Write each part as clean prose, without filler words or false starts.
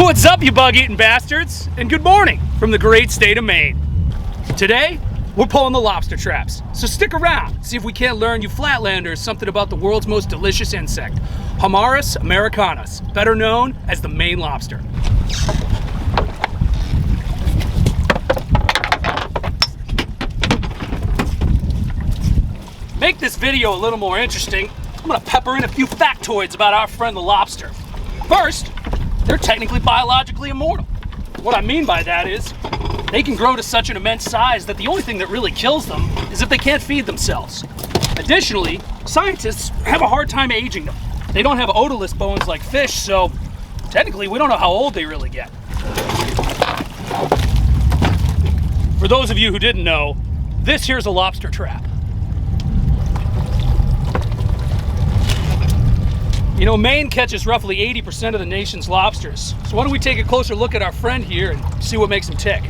What's up, you bug-eating bastards? And good morning from the great state of Maine. Today, we're pulling the lobster traps. So stick around, see if we can't learn you flatlanders something about the world's most delicious insect, Homarus americanus, better known as the Maine lobster. Make this video a little more interesting, I'm gonna pepper in a few factoids about our friend the lobster. First, they're technically biologically immortal. What I mean by that is, they can grow to such an immense size that the only thing that really kills them is if they can't feed themselves. Additionally, scientists have a hard time aging them. They don't have odorless bones like fish, so technically we don't know how old they really get. For those of you who didn't know, this here's a lobster trap. You know, Maine catches roughly 80% of the nation's lobsters. So why don't we take a closer look at our friend here and see what makes him tick.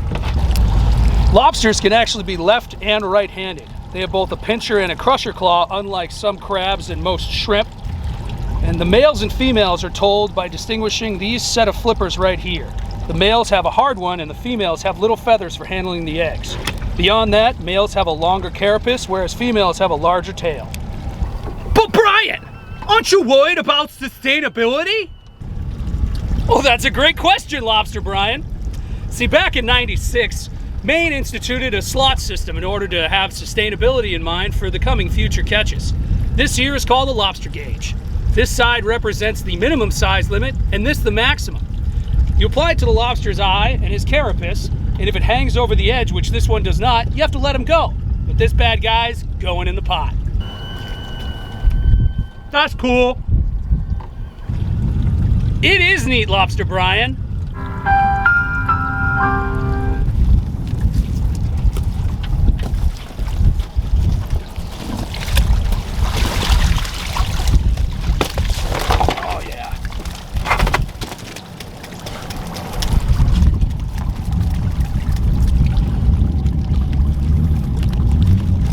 Lobsters can actually be left and right-handed. They have both a pincher and a crusher claw, unlike some crabs and most shrimp. And the males and females are told by distinguishing these set of flippers right here. The males have a hard one and the females have little feathers for handling the eggs. Beyond that, males have a longer carapace, whereas females have a larger tail. But Brian! Aren't you worried about sustainability? Well, that's a great question, Lobster Brian. See, back in '96, Maine instituted a slot system in order to have sustainability in mind for the coming future catches. This here is called a lobster gauge. This side represents the minimum size limit, and this the maximum. You apply it to the lobster's eye and his carapace, and if it hangs over the edge, which this one does not, you have to let him go. But this bad guy's going in the pot. That's cool. It is neat, Lobster Brian. Oh yeah.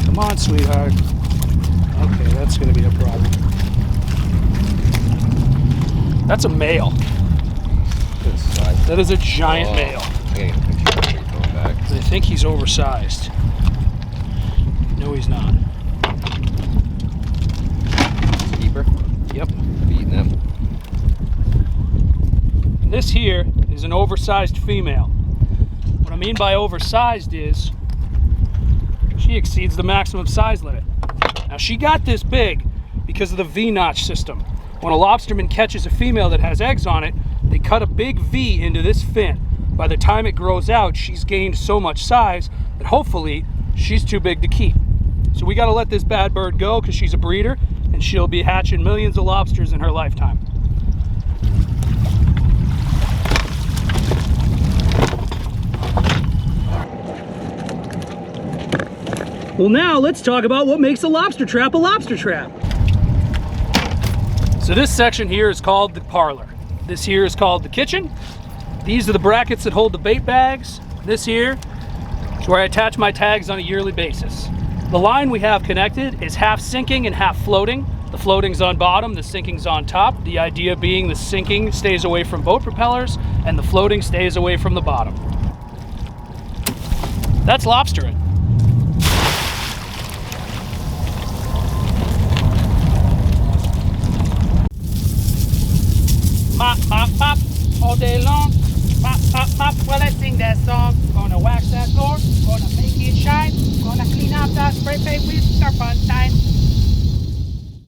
Come on, sweetheart. Okay, that's gonna be a problem. That's a male. That is a giant male. I think he's oversized. No, he's not. Keeper? Yep. Beating him. This here is an oversized female. What I mean by oversized is she exceeds the maximum size limit. Now she got this big because of the V-notch system. When a lobsterman catches a female that has eggs on it, they cut a big V into this fin. By the time it grows out, she's gained so much size that hopefully she's too big to keep. So we gotta let this bad bird go because she's a breeder and she'll be hatching millions of lobsters in her lifetime. Well, now let's talk about what makes a lobster trap a lobster trap. So this section here is called the parlor. This here is called the kitchen. These are the brackets that hold the bait bags. This here is where I attach my tags on a yearly basis. The line we have connected is half sinking and half floating. The floating's on bottom, the sinking's on top. The idea being the sinking stays away from boat propellers and the floating stays away from the bottom. That's lobstering. Pop, pop, pop, all day long. Pop, pop, pop, while I sing that song. Gonna wax that floor, gonna make it shine. Gonna clean up that spray paint with turpentine.